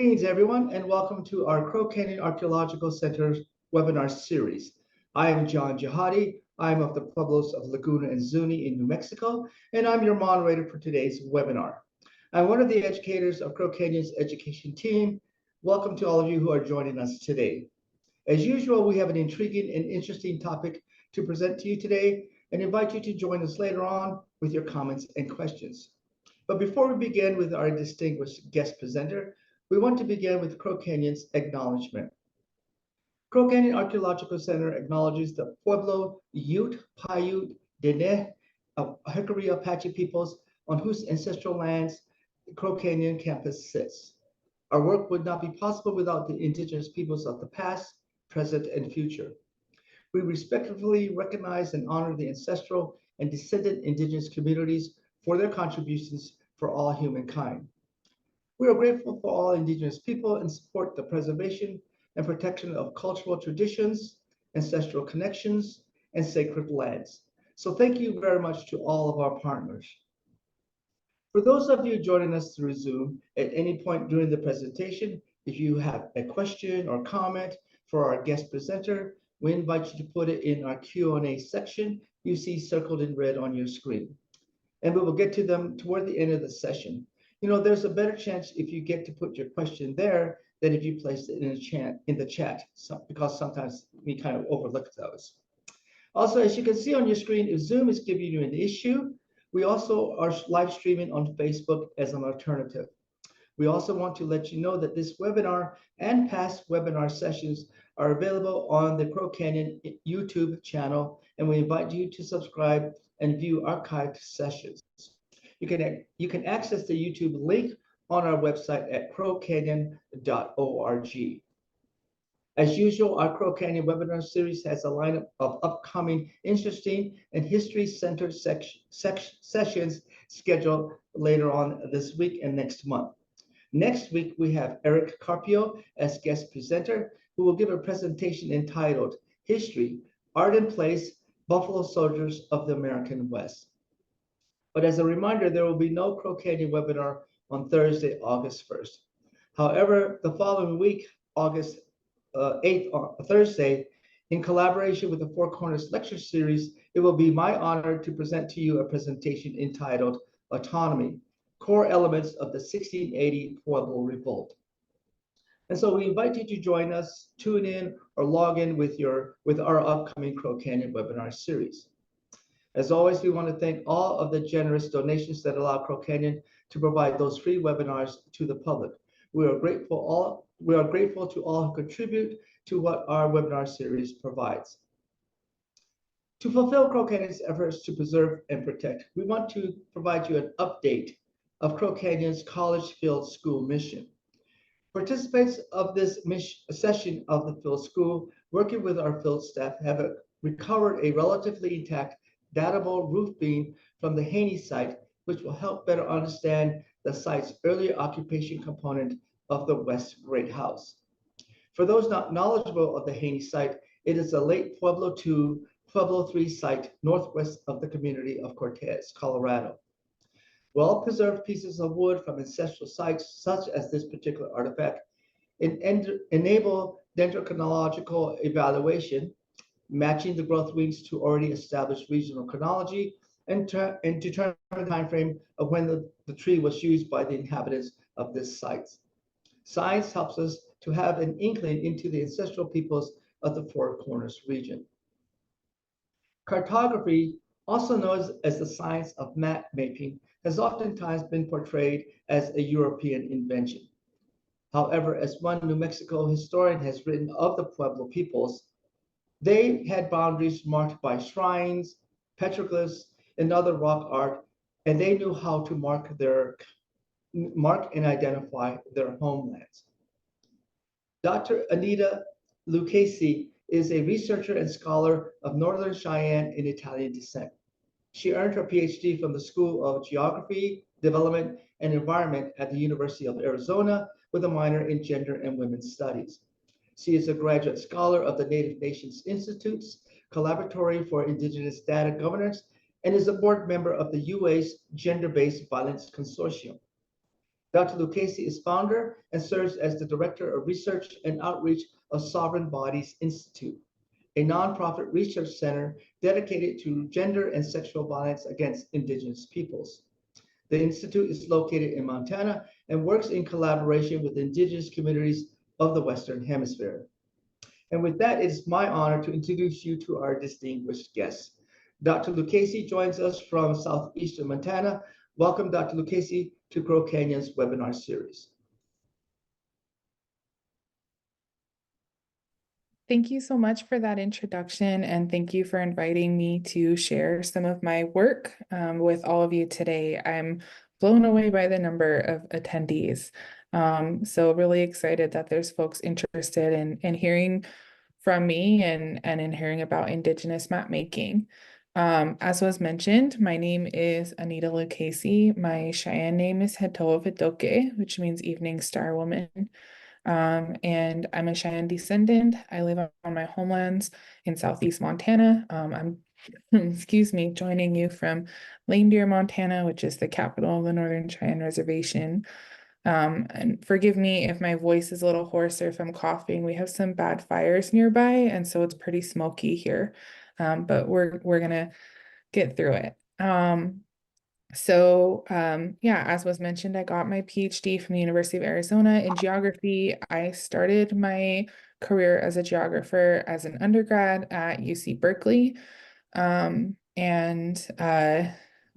Greetings, everyone, and welcome to our Canyon Archaeological Center webinar series. I am John Jihadi. I'm of the Pueblos of Laguna and Zuni in New Mexico, and I'm your moderator for today's webinar. I'm one of the educators of Canyon's education team. Welcome to all of you who are joining us today. As usual, we have an intriguing and interesting topic to present to you today and invite you to join us later on with your comments and questions. But before we begin with our distinguished guest presenter, we want to begin with Crow Canyon's acknowledgement. Crow Canyon Archaeological Center acknowledges the Pueblo, Ute, Paiute, Dene, Hickory Apache peoples on whose ancestral lands the Crow Canyon campus sits. Our work would not be possible without the indigenous peoples of the past, present, and future. We respectfully recognize and honor the ancestral and descendant indigenous communities for their contributions for all humankind. We are grateful for all indigenous people and support the preservation and protection of cultural traditions, ancestral connections, and sacred lands. So thank you very much to all of our partners. For those of you joining us through Zoom at any point during the presentation, if you have a question or comment for our guest presenter, we invite you to put it in our Q&A section you see circled in red on your screen. And we will get to them toward the end of the session. You know, there's a better chance if you get to put your question there than if you place it in the chat, because sometimes we kind of overlook those. Also, as you can see on your screen, if Zoom is giving you an issue, we also are live streaming on Facebook as an alternative. We also want to let you know that this webinar and past webinar sessions are available on the Crow Canyon YouTube channel, and we invite you to subscribe and view archived sessions. You can access the YouTube link on our website at crowcanyon.org. As usual, our Crow Canyon webinar series has a lineup of upcoming interesting and history-centered sessions scheduled later on this week and next month. Next week, we have Eric Carpio as guest presenter, who will give a presentation entitled History, Art and Place, Buffalo Soldiers of the American West. But as a reminder, there will be no Crow Canyon webinar on Thursday, August 1st. However, the following week, August 8th, Thursday, in collaboration with the Four Corners Lecture Series, it will be my honor to present to you a presentation entitled Autonomy, Core Elements of the 1680 Pueblo Revolt. And so we invite you to join us, tune in, or log in with our upcoming Crow Canyon webinar series. As always, we want to thank all of the generous donations that allow Crow Canyon to provide those free webinars to the public. We are grateful to all who contribute to what our webinar series provides. To fulfill Crow Canyon's efforts to preserve and protect, we want to provide you an update of Crow Canyon's College Field School mission. Participants of this session of the field school, working with our field staff, have recovered a relatively intact datable roof beam from the Haney site, which will help better understand the site's earlier occupation component of the West Great House. For those not knowledgeable of the Haney site, it is a late Pueblo II, Pueblo III site northwest of the community of Cortez, Colorado. Well-preserved pieces of wood from ancestral sites, such as this particular artifact, enable dendrochronological evaluation, matching the growth rings to already established regional chronology, and determine the time frame of when the tree was used by the inhabitants of this site. Science helps us to have an inkling into the ancestral peoples of the Four Corners region. Cartography, also known as the science of map making, has oftentimes been portrayed as a European invention. However, as one New Mexico historian has written of the Pueblo peoples, they had boundaries marked by shrines, petroglyphs, and other rock art, and they knew how to mark and identify their homelands. Dr. Annita Lucchesi is a researcher and scholar of Northern Cheyenne in Italian descent. She earned her PhD from the School of Geography, Development, and Environment at the University of Arizona with a minor in Gender and Women's Studies. She is a graduate scholar of the Native Nations Institute's Collaboratory for Indigenous Data Governance and is a board member of the UA's Gender-Based Violence Consortium. Dr. Lucchesi is founder and serves as the Director of Research and Outreach of Sovereign Bodies Institute, a nonprofit research center dedicated to gender and sexual violence against Indigenous peoples. The Institute is located in Montana and works in collaboration with Indigenous communities of the Western Hemisphere. And with that, it is my honor to introduce you to our distinguished guests. Dr. Lucchesi joins us from southeastern Montana. Welcome, Dr. Lucchesi, to Crow Canyon's webinar series. Thank you so much for that introduction, and thank you for inviting me to share some of my work with all of you today. I'm blown away by the number of attendees. So really excited that there's folks interested in hearing from me and in hearing about Indigenous map making. As was mentioned, my name is Annita Lucchesi. My Cheyenne name is Hetoa Vitoke, which means evening star woman. And I'm a Cheyenne descendant. I live on my homelands in Southeast Montana. I'm, excuse me, joining you from Lame Deer, Montana, which is the capital of the Northern Cheyenne Reservation. And forgive me if my voice is a little hoarse or if I'm coughing. We have some bad fires nearby, and so it's pretty smoky here. But we're gonna get through it. Yeah, as was mentioned, I got my PhD from the University of Arizona in geography. I started my career as a geographer as an undergrad at UC Berkeley, and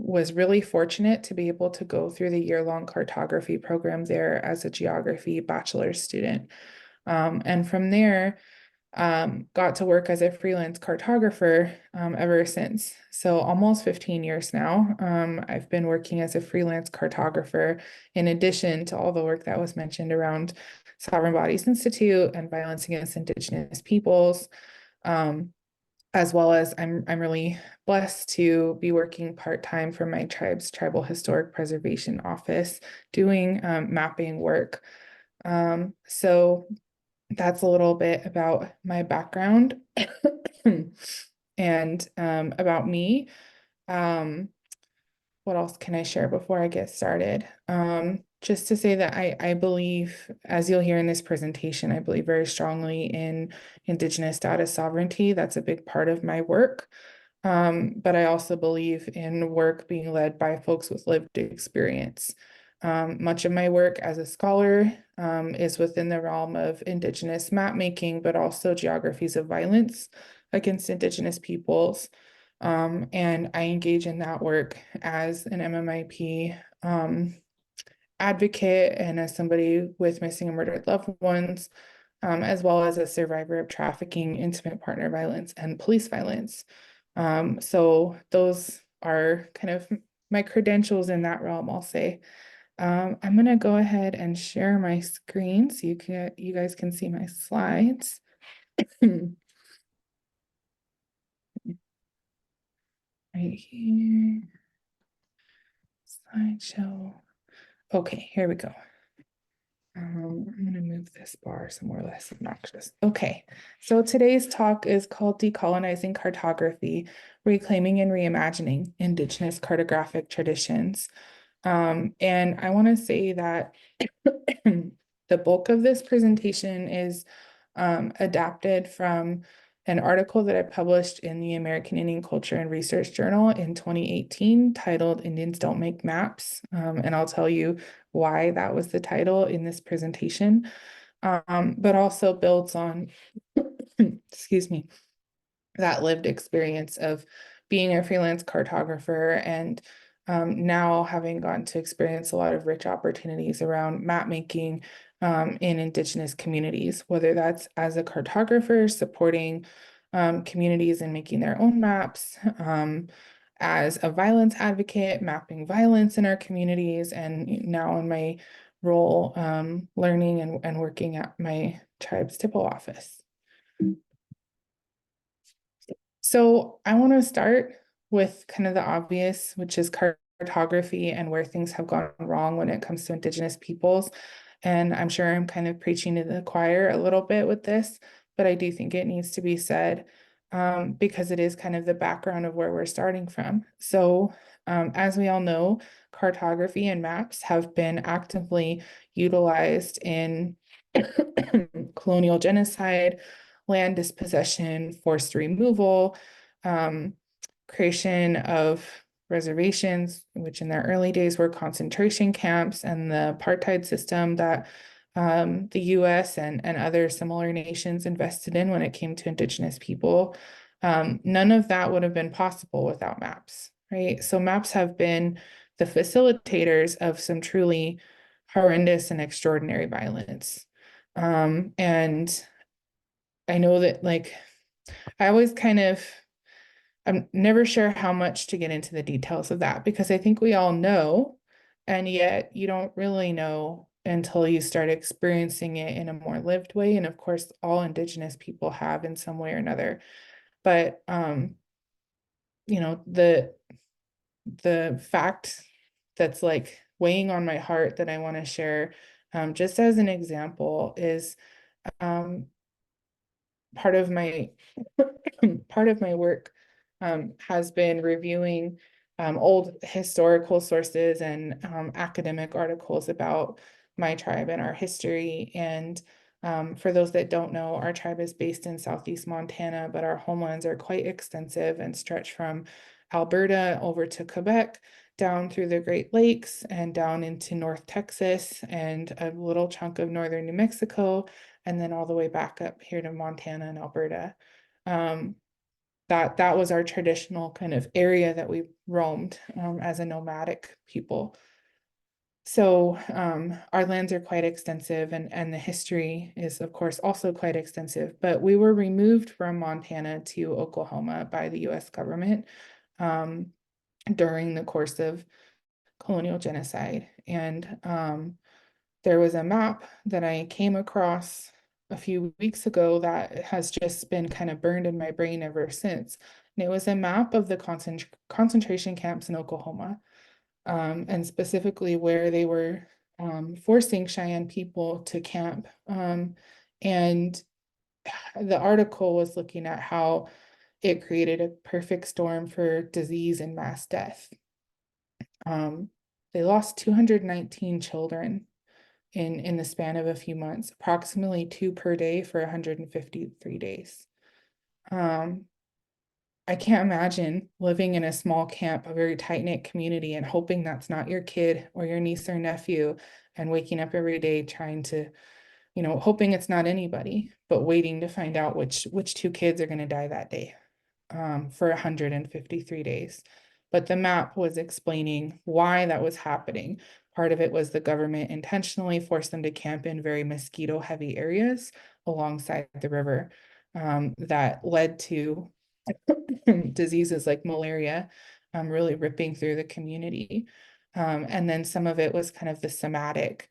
was really fortunate to be able to go through the year-long cartography program there as a geography bachelor's student. And from there, got to work as a freelance cartographer ever since. So almost 15 years now, I've been working as a freelance cartographer in addition to all the work that was mentioned around Sovereign Bodies Institute and violence against Indigenous peoples. As well as I'm really blessed to be working part-time for my tribe's Tribal Historic Preservation Office doing mapping work. So that's a little bit about my background and about me. What else can I share before I get started? Just to say that I believe, as you'll hear in this presentation, I believe very strongly in Indigenous data sovereignty. That's a big part of my work. But I also believe in work being led by folks with lived experience. Much of my work as a scholar is within the realm of Indigenous map making, but also geographies of violence against Indigenous peoples. And I engage in that work as an MMIP advocate and as somebody with missing and murdered loved ones, as well as a survivor of trafficking, intimate partner violence, and police violence. So those are kind of my credentials in that realm, I'll say. I'm gonna go ahead and share my screen so you guys can see my slides. Right here. Slideshow. Okay, here we go. I'm gonna move this bar somewhere less obnoxious. Okay, so today's talk is called Decolonizing Cartography, Reclaiming and Reimagining Indigenous Cartographic Traditions. And I want to say that the bulk of this presentation is adapted from an article that I published in the American Indian Culture and Research Journal in 2018 titled Indians Don't Make Maps. And I'll tell you why that was the title in this presentation, but also builds on, excuse me, that lived experience of being a freelance cartographer and now having gotten to experience a lot of rich opportunities around map making in Indigenous communities, whether that's as a cartographer supporting communities in making their own maps, as a violence advocate, mapping violence in our communities, and now in my role learning and working at my tribe's TIPO office. So I want to start with kind of the obvious, which is cartography and where things have gone wrong when it comes to Indigenous peoples. And I'm sure I'm kind of preaching to the choir a little bit with this, but I do think it needs to be said because it is kind of the background of where we're starting from. So As we all know, cartography and maps have been actively utilized in colonial genocide, land dispossession, forced removal, creation of reservations, which in their early days were concentration camps, and the apartheid system that the US and other similar nations invested in when it came to Indigenous people. None of that would have been possible without maps, right? So maps have been the facilitators of some truly horrendous and extraordinary violence. And I know that, like, I always kind of, I'm never sure how much to get into the details of that, because I think we all know, and yet you don't really know until you start experiencing it in a more lived way. And of course, all Indigenous people have in some way or another. But you know, the fact that's like weighing on my heart that I want to share, just as an example, is um, part of my part of my work has been reviewing old historical sources and academic articles about my tribe and our history. And for those that don't know, our tribe is based in Southeast Montana, but our homelands are quite extensive and stretch from Alberta over to Quebec, down through the Great Lakes and down into North Texas and a little chunk of northern New Mexico, and then all the way back up here to Montana and Alberta. That was our traditional kind of area that we roamed as a nomadic people. So our lands are quite extensive, and the history is, of course, also quite extensive. But we were removed from Montana to Oklahoma by the US government during the course of colonial genocide. And there was a map that I came across a few weeks ago that has just been kind of burned in my brain ever since. And it was a map of the concentration camps in Oklahoma, and specifically where they were forcing Cheyenne people to camp. And the article was looking at how it created a perfect storm for disease and mass death. They lost 219 children in the span of a few months, approximately 2 per day for 153 days. I can't imagine living in a small camp, a very tight-knit community, and hoping that's not your kid or your niece or nephew, and waking up every day trying to, you know, hoping it's not anybody, but waiting to find out which two kids are going to die that day for 153 days. But the map was explaining why that was happening. Part of it was the government intentionally forced them to camp in very mosquito-heavy areas alongside the river, that led to diseases like malaria really ripping through the community. And then some of it was kind of the somatic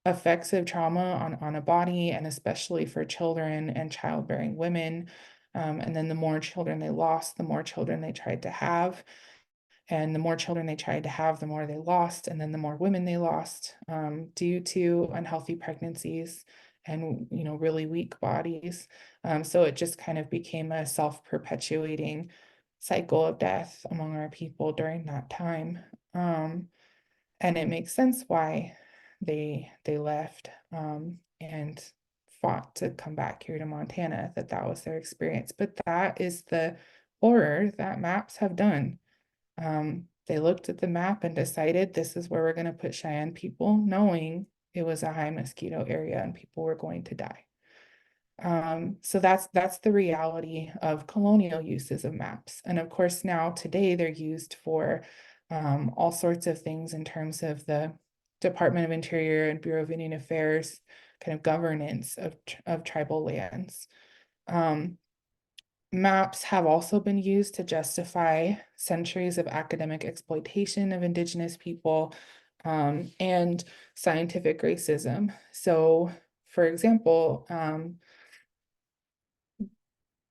effects of trauma on a body, and especially for children and childbearing women. And then the more children they lost, the more children they tried to have. And the more children they tried to have, the more they lost. And then the more women they lost due to unhealthy pregnancies and, you know, really weak bodies. So it just kind of became a self-perpetuating cycle of death among our people during that time. And it makes sense why they left and fought to come back here to Montana, that was their experience. But that is the horror that maps have done. They looked at the map and decided this is where we're going to put Cheyenne people, knowing it was a high mosquito area and people were going to die. So that's the reality of colonial uses of maps. And of course, now today they're used for all sorts of things in terms of the Department of Interior and Bureau of Indian Affairs kind of governance of tribal lands. Maps have also been used to justify centuries of academic exploitation of Indigenous people and scientific racism. So, for example,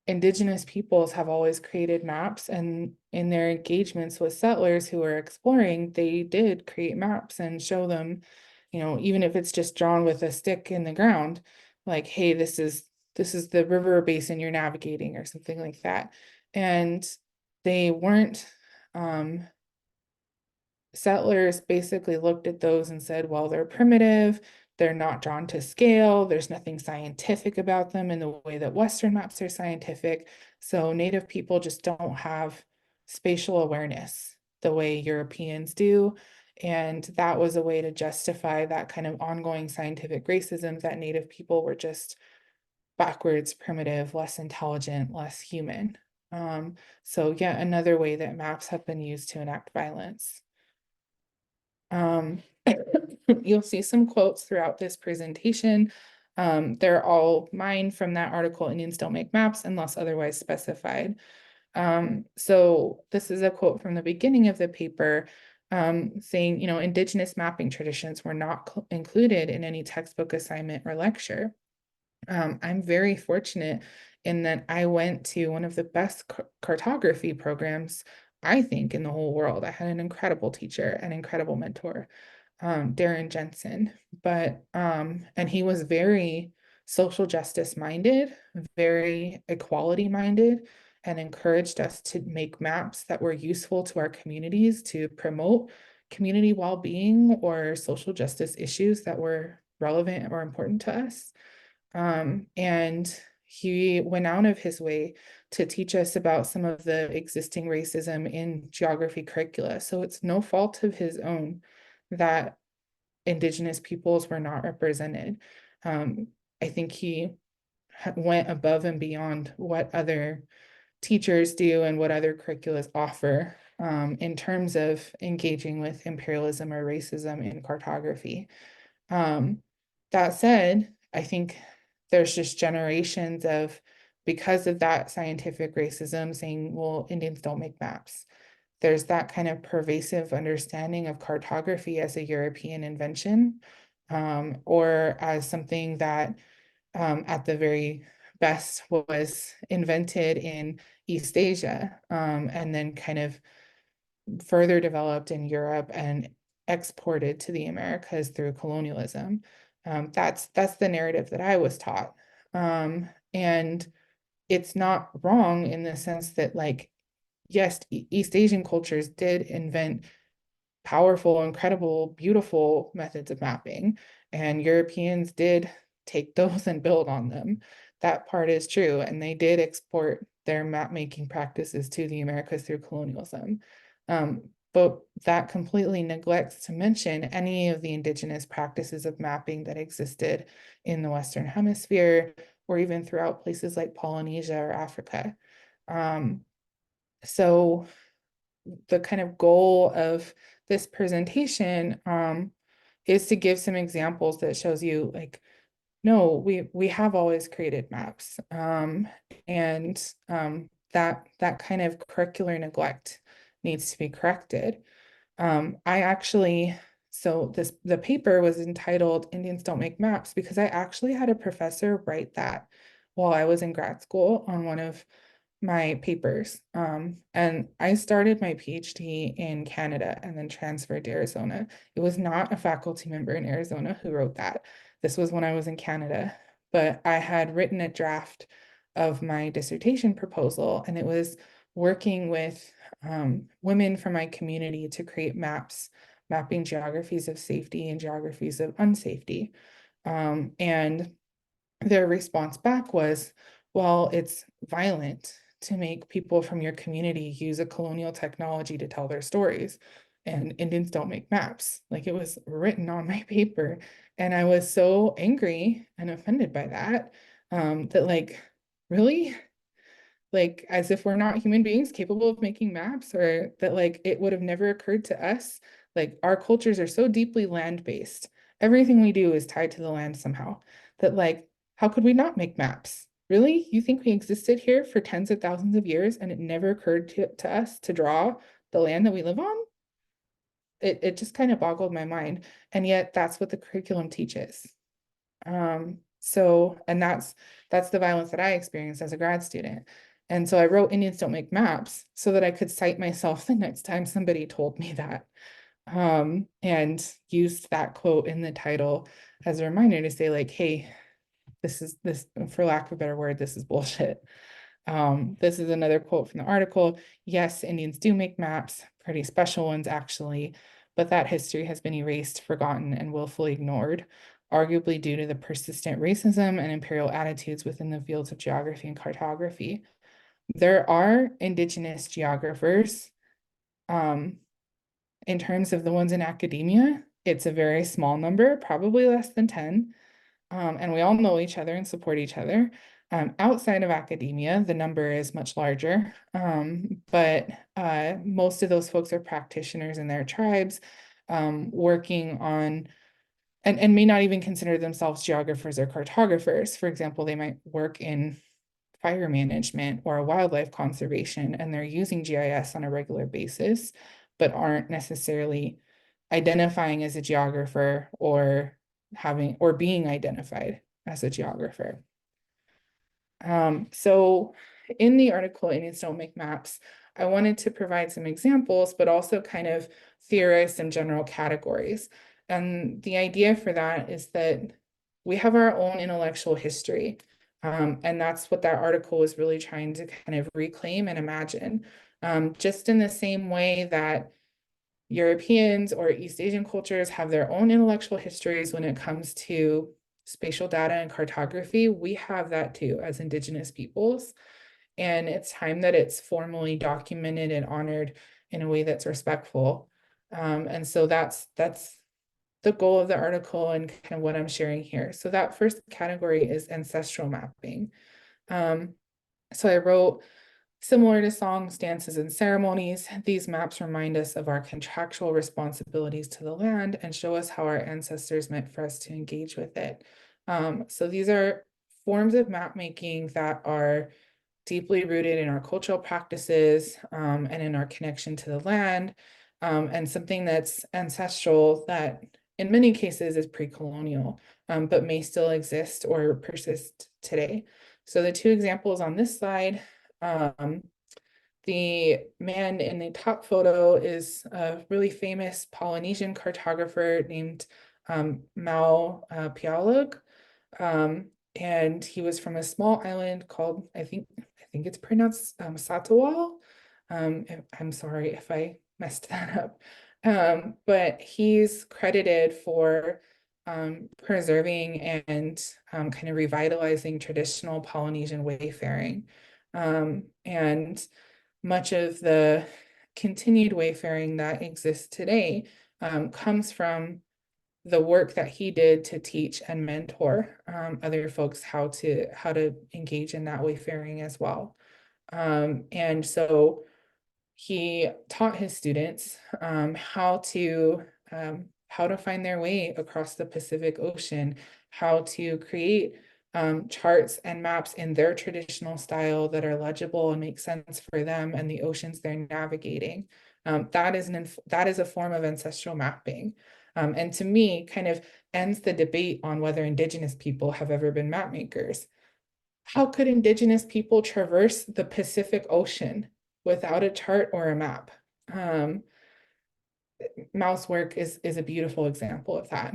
Indigenous peoples have always created maps, and in their engagements with settlers who were exploring, they did create maps and show them, you know, even if it's just drawn with a stick in the ground, like, hey, this is the river basin you're navigating or something like that. And they weren't settlers basically looked at those and said, well, they're primitive, they're not drawn to scale, there's nothing scientific about them in the way that Western maps are scientific. So Native people just don't have spatial awareness the way Europeans do. And that was a way to justify that kind of ongoing scientific racism, that Native people were just backwards, primitive, less intelligent, less human. So yet another way that maps have been used to enact violence. You'll see some quotes throughout this presentation. They're all mine from that article, Indians Don't Make Maps unless otherwise specified. So this is a quote from the beginning of the paper, saying, you know, Indigenous mapping traditions were not included in any textbook assignment or lecture. I'm very fortunate in that I went to one of the best cartography programs, I think, in the whole world. I had an incredible teacher, an incredible mentor, Darren Jensen. And he was very social justice minded, very equality minded, and encouraged us to make maps that were useful to our communities to promote community well-being or social justice issues that were relevant or important to us. And he went out of his way to teach us about some of the existing racism in geography curricula. So it's no fault of his own that Indigenous peoples were not represented. I think he went above and beyond what other teachers do and what other curriculums offer, in terms of engaging with imperialism or racism in cartography. That said, I think there's just generations of, because of that scientific racism, saying, well, Indians don't make maps. There's that kind of pervasive understanding of cartography as a European invention, or as something that, at the very best, was invented in East Asia, and then kind of further developed in Europe and exported to the Americas through colonialism. That's the narrative that I was taught. And it's not wrong in the sense that, like, yes, East Asian cultures did invent powerful, incredible, beautiful methods of mapping, and Europeans did take those and build on them. That part is true, and they did export their map making practices to the Americas through colonialism. But that completely neglects to mention any of the indigenous practices of mapping that existed in the Western Hemisphere, or even throughout places like Polynesia or Africa. So the kind of goal of this presentation, is to give some examples that shows you, like, no, we have always created maps, and that kind of curricular neglect needs to be corrected. I actually, so the paper was entitled Indians Don't Make Maps because I actually had a professor write that while I was in grad school on one of my papers. And I started my PhD in Canada and then transferred to Arizona. It was not a faculty member in Arizona who wrote that. This was when I was in Canada, but I had written a draft of my dissertation proposal, and it was working with women from my community to create maps, mapping geographies of safety and geographies of unsafety. And their response back was, well, it's violent to make people from your community use a colonial technology to tell their stories. And Indians don't make maps. Like, it was written on my paper. And I was so angry and offended by that, that, like, really? Like, as if we're not human beings capable of making maps, or that, like, it would have never occurred to us. Like, our cultures are so deeply land-based. Everything we do is tied to the land somehow, that, like, how could we not make maps? Really? You think we existed here for tens of thousands of years and it never occurred to us to draw the land that we live on? It just kind of boggled my mind. And yet that's what the curriculum teaches. So, and that's the violence that I experienced as a grad student. And so I wrote Indians Don't Make Maps so that I could cite myself the next time somebody told me that. And used that quote in the title as a reminder to say, like, hey, this, for lack of a better word, this is bullshit. This is another quote from the article. Yes, Indians do make maps, pretty special ones actually, but that history has been erased, forgotten, and willfully ignored, arguably due to the persistent racism and imperial attitudes within the fields of geography and cartography. There are Indigenous geographers. In terms of the ones in academia, it's a very small number, probably less than 10. And we all know each other and support each other. Outside of academia, the number is much larger, but most of those folks are practitioners in their tribes, working on, and may not even consider themselves geographers or cartographers. For example, they might work in fire management or wildlife conservation, and they're using GIS on a regular basis, but aren't necessarily identifying as a geographer or being identified as a geographer. So in the article, Indians Don't Make Maps, I wanted to provide some examples, but also kind of theorize some general categories. And the idea for that is that we have our own intellectual history. And that's what that article was really trying to kind of reclaim and imagine. Just in the same way that Europeans or East Asian cultures have their own intellectual histories when it comes to spatial data and cartography, we have that too as Indigenous peoples. And it's time that it's formally documented and honored in a way that's respectful. And so that's the goal of the article and kind of what I'm sharing here. So that first category is ancestral mapping. So I wrote, similar to songs, dances, and ceremonies, these maps remind us of our contractual responsibilities to the land and show us how our ancestors meant for us to engage with it. So these are forms of map making that are deeply rooted in our cultural practices and in our connection to the land, and something that's ancestral that in many cases is pre-colonial, but may still exist or persist today. So the two examples on this slide, the man in the top photo is a really famous Polynesian cartographer named Mau Pialug. And he was from a small island called, I think it's pronounced Satawal. I'm sorry if I messed that up. But he's credited for preserving and kind of revitalizing traditional Polynesian wayfaring. And much of the continued wayfaring that exists today comes from the work that he did to teach and mentor other folks how to engage in that wayfaring as well. And so he taught his students how to find their way across the Pacific Ocean, how to create charts and maps in their traditional style that are legible and make sense for them and the oceans they're navigating. That is a form of ancestral mapping. And to me, kind of ends the debate on whether Indigenous people have ever been map makers. How could Indigenous people traverse the Pacific Ocean without a chart or a map? Mau's work is a beautiful example of that.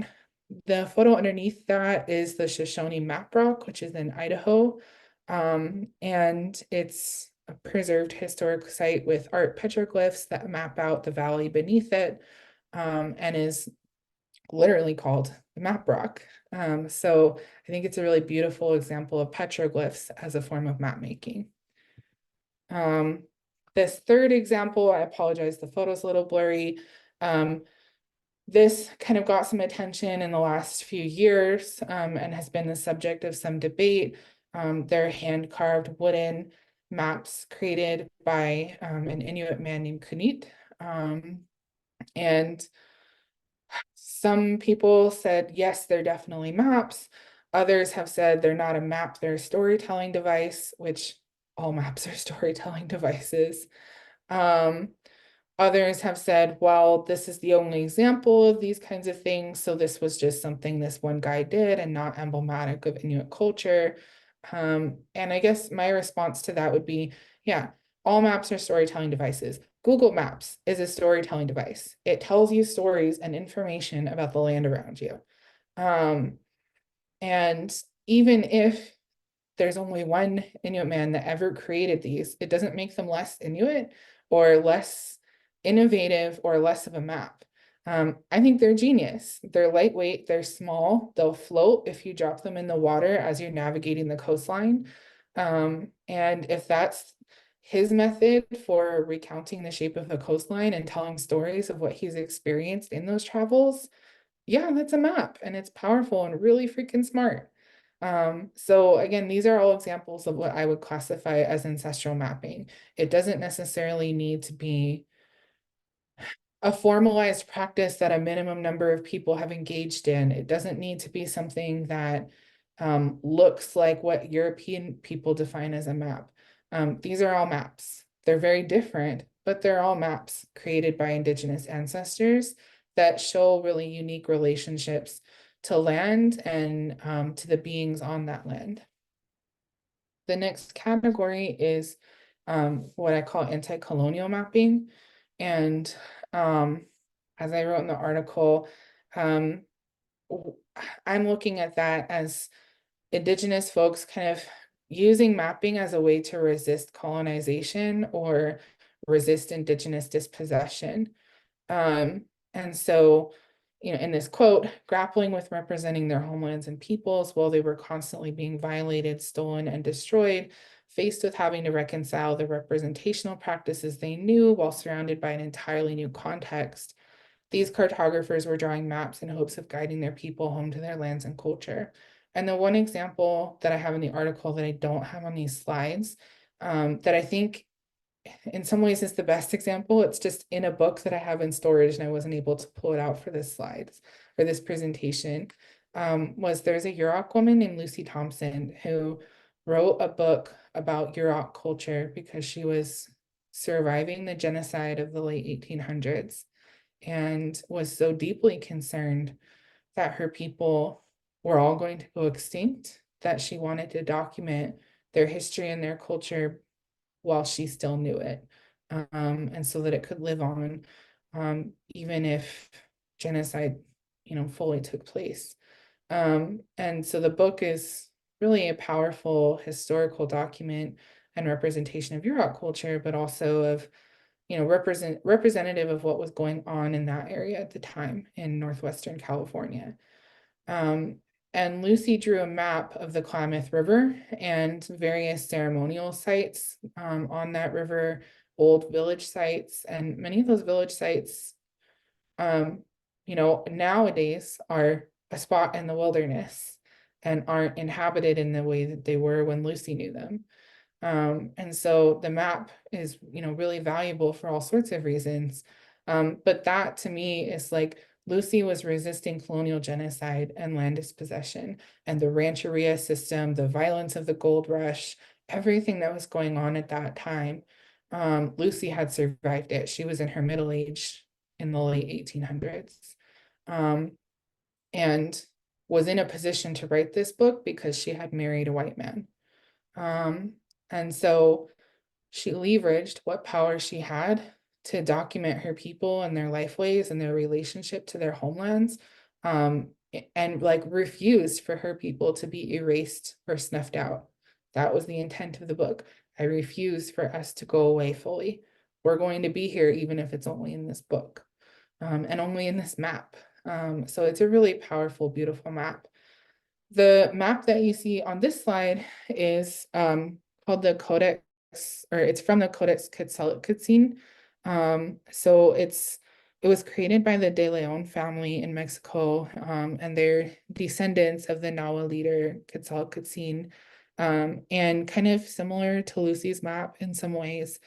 The photo underneath that is the Shoshone Map Rock, which is in Idaho. And it's a preserved historic site with art petroglyphs that map out the valley beneath it, and is literally called the Map Rock. So I think it's a really beautiful example of petroglyphs as a form of map making. This third example, I apologize, the photo's a little blurry. This kind of got some attention in the last few years and has been the subject of some debate. They're hand-carved wooden maps created by an Inuit man named Kunit. And some people said, yes, they're definitely maps. Others have said they're not a map, they're a storytelling device, which all maps are storytelling devices. Others have said, well, this is the only example of these kinds of things, so this was just something this one guy did and not emblematic of Inuit culture. And I guess my response to that would be, yeah, all maps are storytelling devices. Google Maps is a storytelling device. It tells you stories and information about the land around you. And even if there's only one Inuit man that ever created these, it doesn't make them less Inuit or less innovative or less of a map. I think they're genius. They're lightweight, they're small, they'll float if you drop them in the water as you're navigating the coastline. And if that's his method for recounting the shape of the coastline and telling stories of what he's experienced in those travels, yeah, that's a map and it's powerful and really freaking smart. So again, these are all examples of what I would classify as ancestral mapping. It doesn't necessarily need to be a formalized practice that a minimum number of people have engaged in. It doesn't need to be something that looks like what European people define as a map. These are all maps. They're very different, but they're all maps created by Indigenous ancestors that show really unique relationships to land and to the beings on that land. The next category is what I call anti-colonial mapping. And as I wrote in the article, I'm looking at that as Indigenous folks kind of using mapping as a way to resist colonization or resist Indigenous dispossession. And so, in this quote, grappling with representing their homelands and peoples while they were constantly being violated, stolen, and destroyed, faced with having to reconcile the representational practices they knew while surrounded by an entirely new context. These cartographers were drawing maps in hopes of guiding their people home to their lands and culture. And the one example that I have in the article that I don't have on these slides, that I think in some ways is the best example. It's just in a book that I have in storage and I wasn't able to pull it out for this slides or this presentation. There's a Yurok woman named Lucy Thompson who wrote a book about Yurok culture because she was surviving the genocide of the late 1800s and was so deeply concerned that her people were all going to go extinct that she wanted to document their history and their culture while she still knew it, and so that it could live on, even if genocide, fully took place. And so the book is really a powerful historical document and representation of Yurok culture, but also of, representative of what was going on in that area at the time in Northwestern California. And Lucy drew a map of the Klamath River and various ceremonial sites on that river, old village sites, and many of those village sites, nowadays are a spot in the wilderness and aren't inhabited in the way that they were when Lucy knew them. And so the map is, really valuable for all sorts of reasons. But that to me is like Lucy was resisting colonial genocide and land dispossession and the rancheria system, the violence of the gold rush, everything that was going on at that time. Lucy had survived it. She was in her middle age in the late 1800s, and was in a position to write this book because she had married a white man. And so she leveraged what power she had to document her people and their lifeways and their relationship to their homelands, and like refused for her people to be erased or snuffed out. That was the intent of the book. I refuse for us to go away fully. We're going to be here even if it's only in this book, and only in this map. So it's a really powerful, beautiful map. The map that you see on this slide is called the Codex, or it's from the Codex Quetzalcoatlin. So it was created by the De Leon family in Mexico, and they're descendants of the Nahua leader Quetzalcoatlin, and kind of similar to Lucy's map in some ways.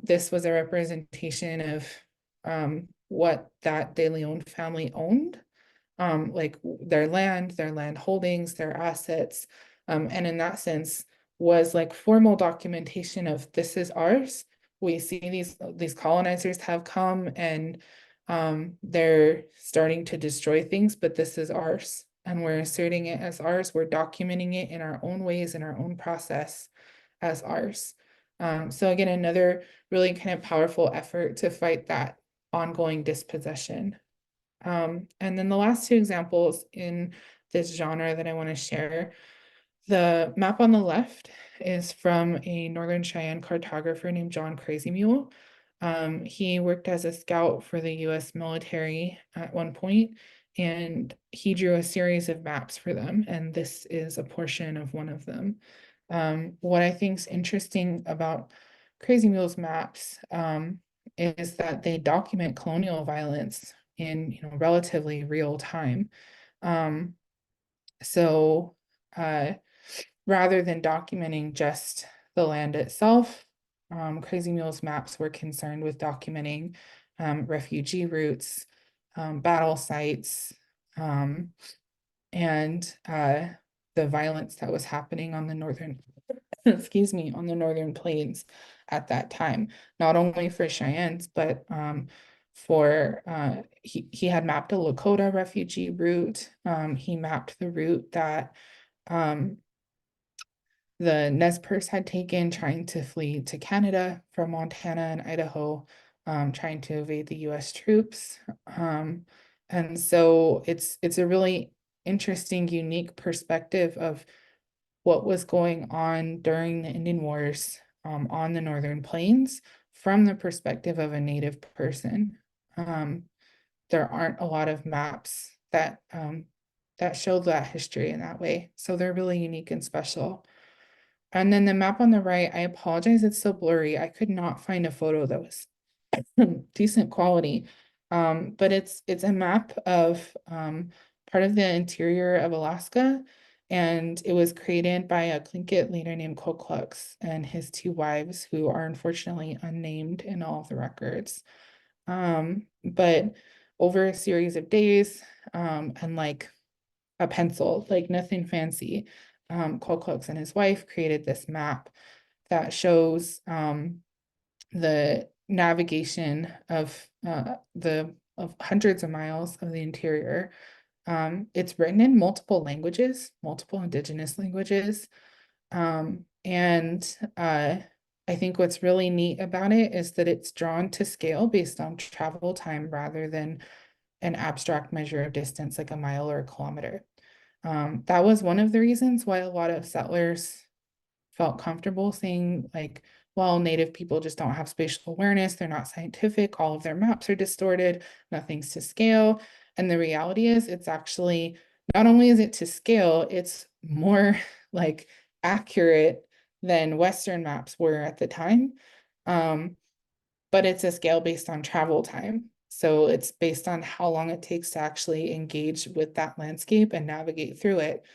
This was a representation of what that De Leon family owned, like their land holdings, their assets, and in that sense was like formal documentation of this is ours. We see these colonizers have come and they're starting to destroy things, but this is ours and we're asserting it as ours. We're documenting it in our own ways, in our own process as ours. So again, another really kind of powerful effort to fight that ongoing dispossession. And then the last two examples in this genre that I want to share, the map on the left is from a Northern Cheyenne cartographer named John Crazy Mule. He worked as a scout for the US military at one point, and he drew a series of maps for them, and this is a portion of one of them. What I think is interesting about Crazy Mule's maps is that they document colonial violence in relatively real time. Um, so rather than documenting just the land itself, Crazy Mule's maps were concerned with documenting refugee routes, battle sites, and the violence that was happening on the northern, excuse me, on the northern plains at that time, not only for Cheyennes, but for he had mapped a Lakota refugee route. He mapped the route that the Nez Perce had taken trying to flee to Canada from Montana and Idaho, trying to evade the US troops. And so it's a really interesting, unique perspective of what was going on during the Indian Wars on the Northern Plains from the perspective of a Native person. There aren't a lot of maps that show that history in that way. So they're really unique and special. And then the map on the right, I apologize, it's so blurry. I could not find a photo that was decent quality. But it's a map of part of the interior of Alaska, and it was created by a Tlingit leader named Ku Klux and his two wives, who are unfortunately unnamed in all of the records. But over a series of days, and like a pencil, like nothing fancy, Ku Klux and his wife created this map that shows the navigation of hundreds of miles of the interior. It's written in multiple languages, multiple indigenous languages. And I think what's really neat about it is that it's drawn to scale based on travel time rather than an abstract measure of distance like a mile or a kilometer. That was one of the reasons why a lot of settlers felt comfortable saying, like, well, Native people just don't have spatial awareness, they're not scientific, all of their maps are distorted, nothing's to scale. And the reality is, it's actually not only is it to scale, it's more like accurate than Western maps were at the time. But it's a scale based on travel time. So it's based on how long it takes to actually engage with that landscape and navigate through it,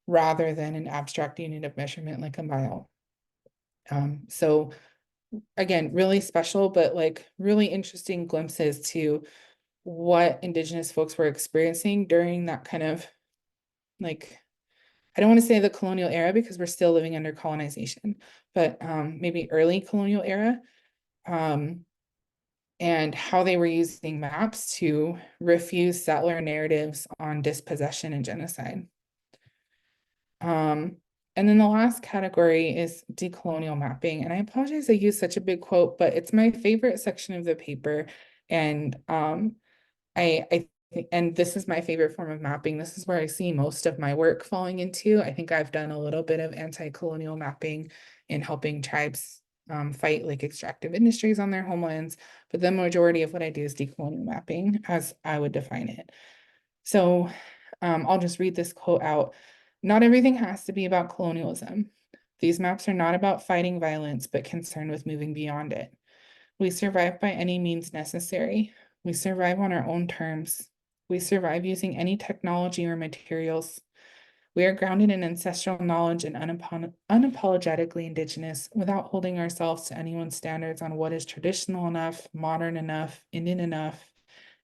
rather than an abstract unit of measurement like a mile. So again, really special, but like really interesting glimpses to what Indigenous folks were experiencing during that kind of, like, I don't want to say the colonial era because we're still living under colonization, but maybe early colonial era. And how they were using maps to refuse settler narratives on dispossession and genocide. And then the last category is decolonial mapping. And I apologize I used such a big quote, but it's my favorite section of the paper. And and this is my favorite form of mapping. This is where I see most of my work falling into. I think I've done a little bit of anti-colonial mapping in helping tribes fight like extractive industries on their homelands, but the majority of what I do is decolonial mapping as I would define it. So I'll just read this quote out. Not everything has to be about colonialism. These maps are not about fighting violence, but concerned with moving beyond it. We survive by any means necessary. We survive on our own terms. We survive using any technology or materials. We are grounded in ancestral knowledge and unapologetically Indigenous without holding ourselves to anyone's standards on what is traditional enough, modern enough, Indian enough,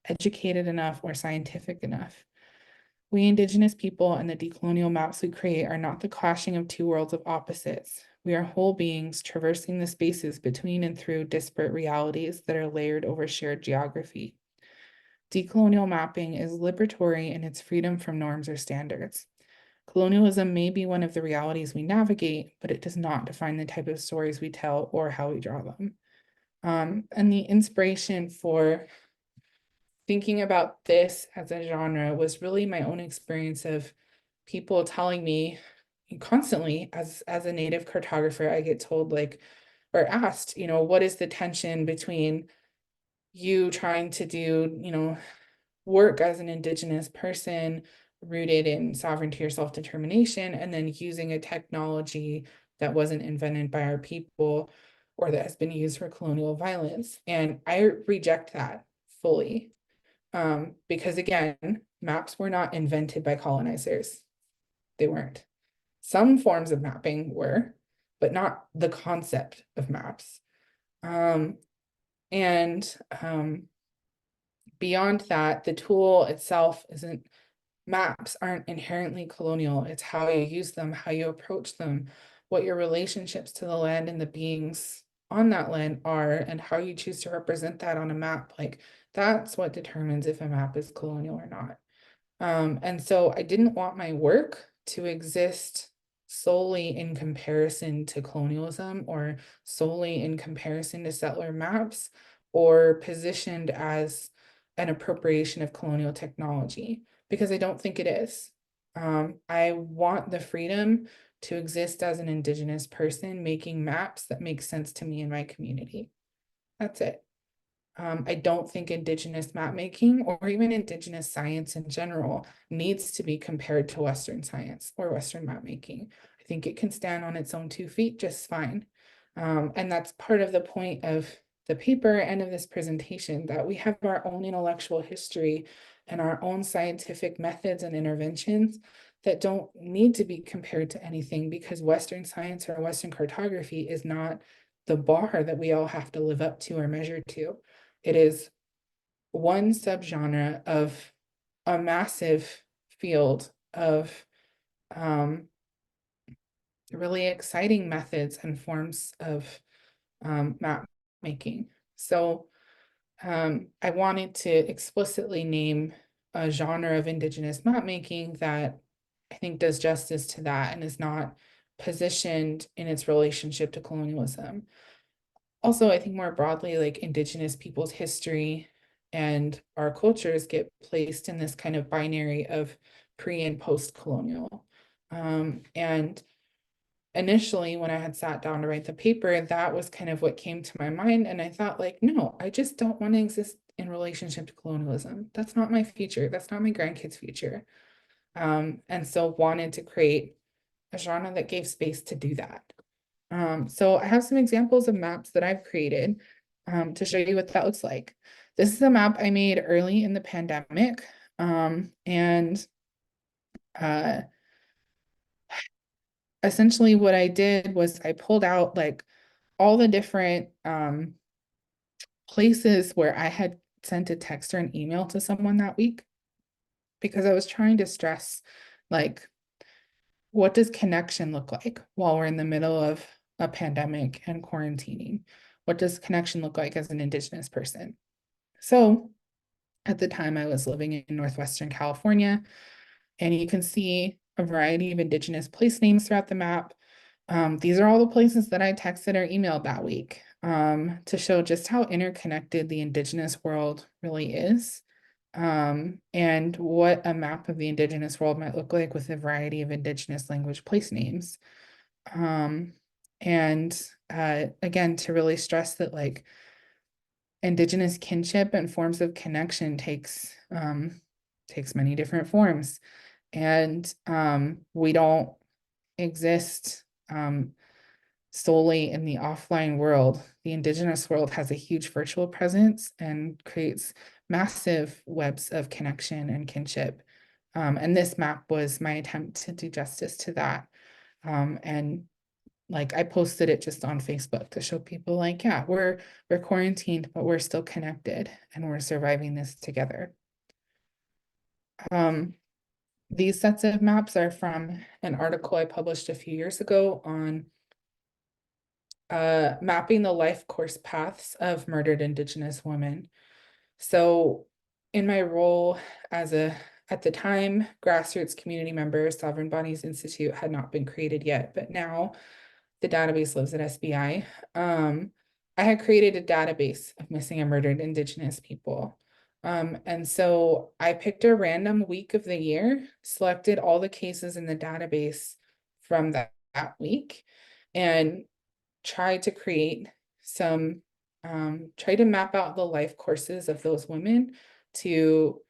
educated enough, or scientific enough. We Indigenous people and the decolonial maps we create are not the clashing of two worlds of opposites. We are whole beings traversing the spaces between and through disparate realities that are layered over shared geography. Decolonial mapping is liberatory in its freedom from norms or standards. Colonialism may be one of the realities we navigate, but it does not define the type of stories we tell or how we draw them. And the inspiration for thinking about this as a genre was really my own experience of people telling me constantly, as a Native cartographer, I get told, like, or asked, what is the tension between you trying to do, work as an Indigenous person rooted in sovereignty or self-determination, and then using a technology that wasn't invented by our people or that has been used for colonial violence. And I reject that fully. Because again, maps were not invented by colonizers. They weren't. Some forms of mapping were, but not the concept of maps. And beyond that, the tool itself isn't, maps aren't inherently colonial. It's how you use them, how you approach them, what your relationships to the land and the beings on that land are, and how you choose to represent that on a map. Like, that's what determines if a map is colonial or not. And so I didn't want my work to exist solely in comparison to colonialism or solely in comparison to settler maps or positioned as an appropriation of colonial technology, because I don't think it is. I want the freedom to exist as an Indigenous person making maps that make sense to me and my community. That's it. I don't think Indigenous map making or even Indigenous science in general needs to be compared to Western science or Western map making. I think it can stand on its own 2 feet just fine. And that's part of the point of the paper and of this presentation, that we have our own intellectual history and our own scientific methods and interventions that don't need to be compared to anything, because Western science or Western cartography is not the bar that we all have to live up to or measure to. It is one subgenre of a massive field of really exciting methods and forms of map making. So I wanted to explicitly name a genre of Indigenous map making that I think does justice to that and is not positioned in its relationship to colonialism. Also, I think more broadly, like Indigenous people's history and our cultures get placed in this kind of binary of pre and post colonial. And initially, when I had sat down to write the paper, that was kind of what came to my mind. And I thought, like, no, I just don't want to exist in relationship to colonialism. That's not my future. That's not my grandkids' future. And so wanted to create a genre that gave space to do that. So I have some examples of maps that I've created to show you what that looks like. This is a map I made early in the pandemic. And essentially what I did was I pulled out like all the different places where I had sent a text or an email to someone that week, because I was trying to stress, like, what does connection look like while we're in the middle of a pandemic and quarantining? What does connection look like as an Indigenous person? So at the time I was living in Northwestern California, and you can see a variety of Indigenous place names throughout the map. These are all the places that I texted or emailed that week to show just how interconnected the Indigenous world really is. And what a map of the Indigenous world might look like with a variety of Indigenous language place names. And again, to really stress that, like, Indigenous kinship and forms of connection takes many different forms. And we don't exist solely in the offline world. The Indigenous world has a huge virtual presence and creates massive webs of connection and kinship. And this map was my attempt to do justice to that. And like, I posted it just on Facebook to show people, like, yeah, we're quarantined, but we're still connected and we're surviving this together. These sets of maps are from an article I published a few years ago on mapping the life course paths of murdered Indigenous women. So in my role as at the time, grassroots community member, Sovereign Bodies Institute had not been created yet, but now the database lives at SBI. I had created a database of missing and murdered Indigenous people. And so I picked a random week of the year, selected all the cases in the database from that week, and tried to create some try to map out the life courses of those women to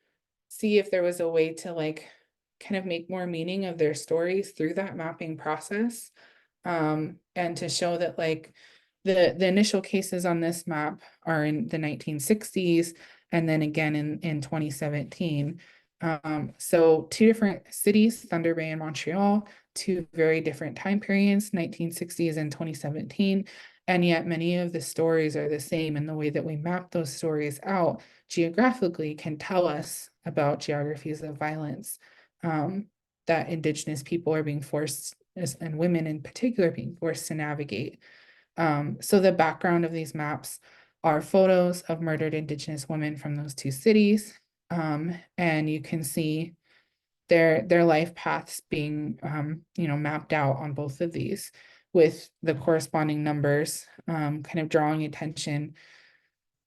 see if there was a way to like kind of make more meaning of their stories through that mapping process. And to show that like the initial cases on this map are in the 1960s and then again in 2017. So two different cities, Thunder Bay and Montreal, two very different time periods, 1960s and 2017. And yet many of the stories are the same, and the way that we map those stories out geographically can tell us about geographies of violence that Indigenous people are being forced, and women in particular, being forced to navigate. So the background of these maps are photos of murdered Indigenous women from those two cities. And you can see their life paths being mapped out on both of these with the corresponding numbers, kind of drawing attention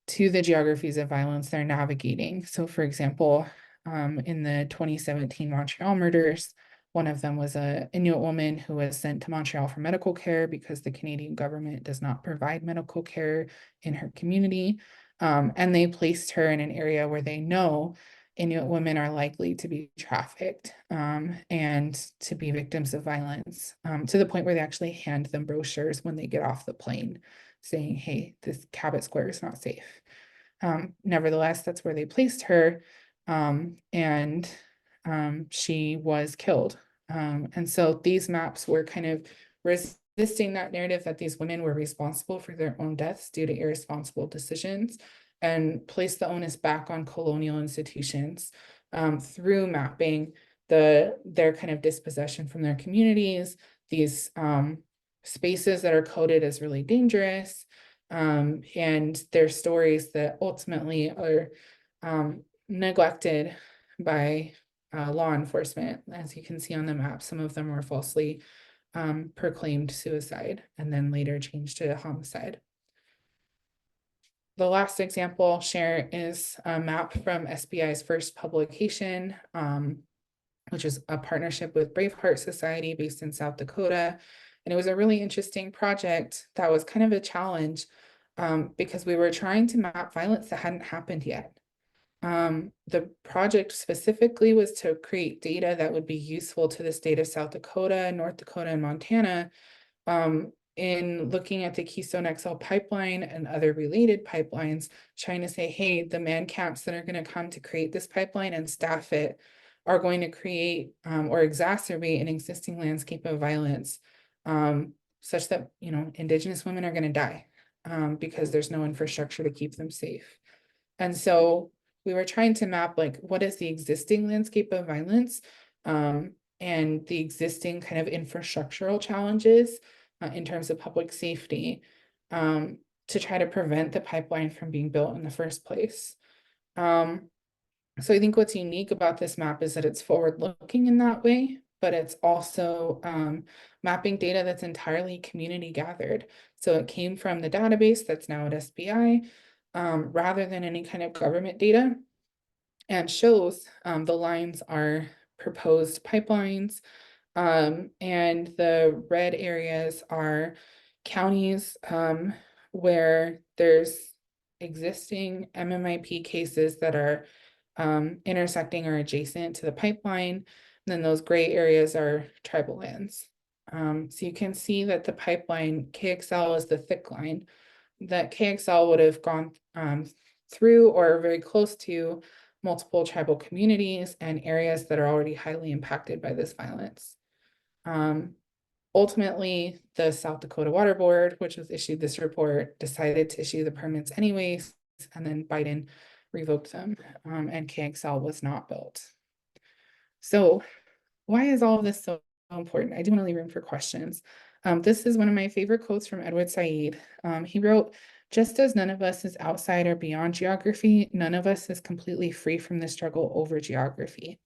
to the geographies of violence they're navigating. So for example, in the 2017 Montreal murders, one of them was an Inuit woman who was sent to Montreal for medical care because the Canadian government does not provide medical care in her community. And they placed her in an area where they know Inuit women are likely to be trafficked and to be victims of violence, to the point where they actually hand them brochures when they get off the plane saying, hey, this Cabot Square is not safe. Nevertheless, that's where they placed her, and she was killed. And so these maps were kind of resisting that narrative that these women were responsible for their own deaths due to irresponsible decisions, and placed the onus back on colonial institutions through mapping their kind of dispossession from their communities, these spaces that are coded as really dangerous, and their stories that ultimately are neglected by law enforcement. As you can see on the map, some of them were falsely proclaimed suicide and then later changed to homicide. The last example I'll share is a map from SBI's first publication, which is a partnership with Braveheart Society based in South Dakota. And it was a really interesting project that was kind of a challenge because we were trying to map violence that hadn't happened yet. The project specifically was to create data that would be useful to the state of South Dakota, North Dakota, and Montana in looking at the Keystone XL pipeline and other related pipelines, trying to say, hey, the man camps that are going to come to create this pipeline and staff it are going to create or exacerbate an existing landscape of violence, such that, Indigenous women are going to die because there's no infrastructure to keep them safe. And so we were trying to map like what is the existing landscape of violence and the existing kind of infrastructural challenges in terms of public safety to try to prevent the pipeline from being built in the first place. So I think what's unique about this map is that it's forward-looking in that way, but it's also mapping data that's entirely community gathered. So it came from the database that's now at SBI, rather than any kind of government data, and shows the lines are proposed pipelines, and the red areas are counties where there's existing MMIP cases that are intersecting or adjacent to the pipeline. And then those gray areas are tribal lands. So you can see that the pipeline KXL is the thick line, that KXL would have gone through or very close to multiple tribal communities and areas that are already highly impacted by this violence. Ultimately, the South Dakota Water Board, which was issued this report, decided to issue the permits anyways, and then Biden revoked them, and KXL was not built. So why is all of this so important? I do want to leave room for questions. This is one of my favorite quotes from Edward Said. He wrote, "Just as none of us is outside or beyond geography, none of us is completely free from the struggle over geography.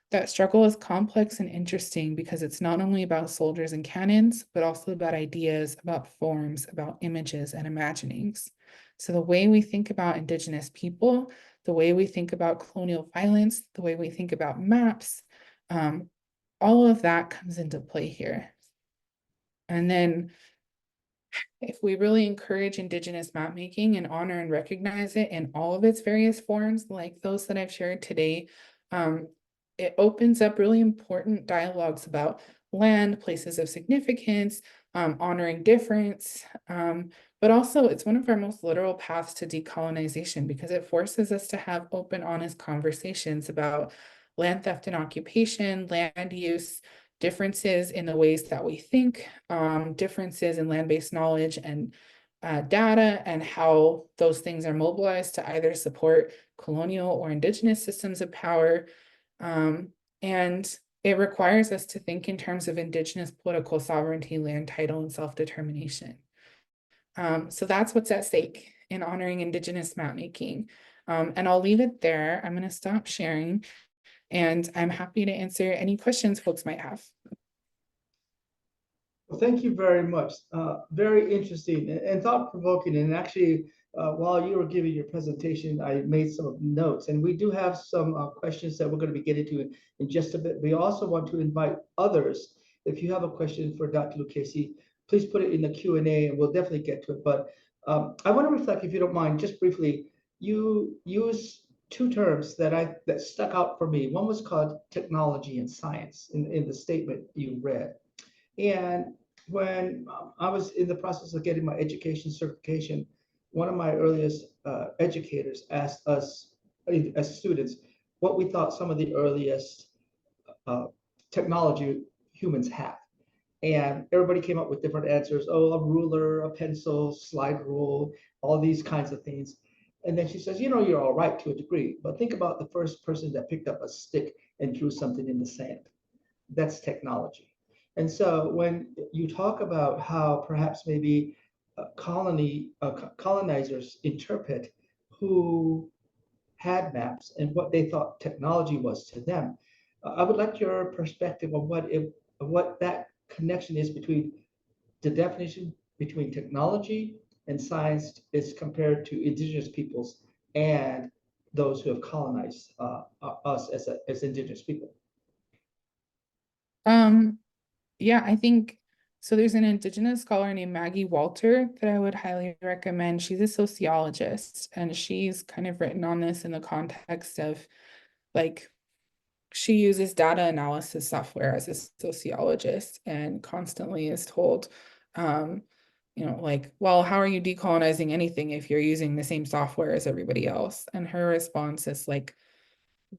That struggle is complex and interesting because it's not only about soldiers and cannons, but also about ideas, about forms, about images and imaginings. So the way we think about Indigenous people, the way we think about colonial violence, the way we think about maps, all of that comes into play here." And then if we really encourage Indigenous map making and honor and recognize it in all of its various forms, like those that I've shared today, it opens up really important dialogues about land, places of significance, honoring difference, but also it's one of our most literal paths to decolonization because it forces us to have open, honest conversations about land theft and occupation, land use, differences in the ways that we think, differences in land-based knowledge and data, and how those things are mobilized to either support colonial or indigenous systems of power. And it requires us to think in terms of indigenous political sovereignty, land title, and self-determination. So that's what's at stake in honoring Indigenous mapmaking. And I'll leave it there. I'm going to stop sharing. And I'm happy to answer any questions folks might have. Well, thank you very much. Very interesting and thought-provoking. And actually, while you were giving your presentation, I made some notes. And we do have some questions that we're going to be getting to in just a bit. We also want to invite others. If you have a question for Dr. Lucchesi, please put it in the Q&A and we'll definitely get to it. But I want to reflect, if you don't mind, just briefly. You use two terms that stuck out for me. One was called technology and science in the statement you read. And when I was in the process of getting my education certification, one of my earliest educators asked us as students what we thought some of the earliest technology humans have. And everybody came up with different answers. Oh, a ruler, a pencil, slide rule, all these kinds of things. And then she says, you know, you're all right to a degree, but think about the first person that picked up a stick and drew something in the sand. That's technology. And so when you talk about how perhaps maybe colonizers interpret who had maps and what they thought technology was to them, I would like your perspective on what that connection is between the definition between technology and science is compared to indigenous peoples and those who have colonized us as indigenous people. Yeah, I think so. There's an Indigenous scholar named Maggie Walter that I would highly recommend. She's a sociologist, and she's kind of written on this in the context of like she uses data analysis software as a sociologist and constantly is told, you know, like, well, how are you decolonizing anything if you're using the same software as everybody else? And her response is like,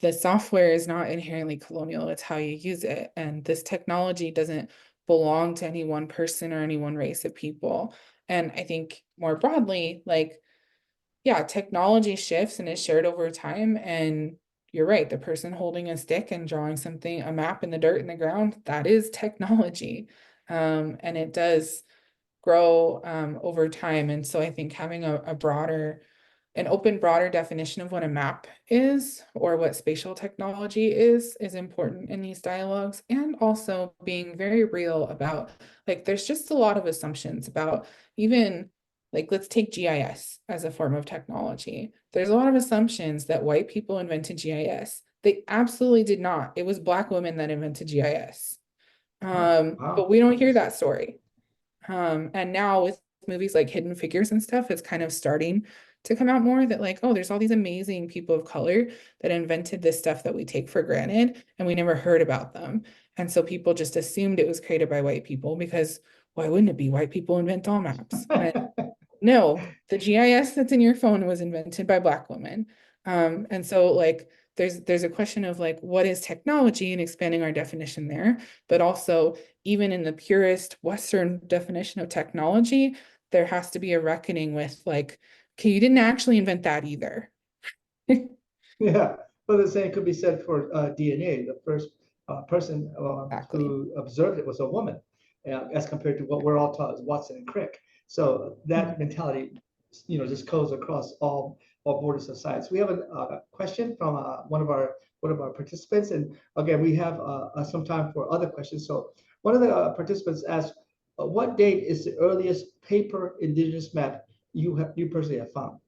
the software is not inherently colonial, it's how you use it. And this technology doesn't belong to any one person or any one race of people. And I think more broadly, like, yeah, technology shifts and is shared over time. And you're right, the person holding a stick and drawing something, a map in the dirt in the ground, that is technology. And it does grow over time. And so I think having a broader an open, broader definition of what a map is or what spatial technology is important in these dialogues, and also being very real about like there's just a lot of assumptions about even like let's take GIS as a form of technology. There's a lot of assumptions that white people invented GIS. They absolutely did not. It was Black women that invented GIS. But we don't hear that story. And now with movies like Hidden Figures and stuff, it's kind of starting to come out more that like, oh, there's all these amazing people of color that invented this stuff that we take for granted and we never heard about them. And so people just assumed it was created by white people because why wouldn't it be? White people invent all maps. No, the GIS that's in your phone was invented by Black women. And so like there's a question of like what is technology and expanding our definition there, but also even in the purest Western definition of technology, there has to be a reckoning with like, okay, you didn't actually invent that either. Yeah, well, the same could be said for DNA. The first person Exactly. who observed it was a woman, as compared to what we're all taught as Watson and Crick. So that mentality, you know, just goes across all borders of science. We have a question from one of our participants, and again, we have some time for other questions. So one of the participants asked, "What date is the earliest paper indigenous map you personally have found?"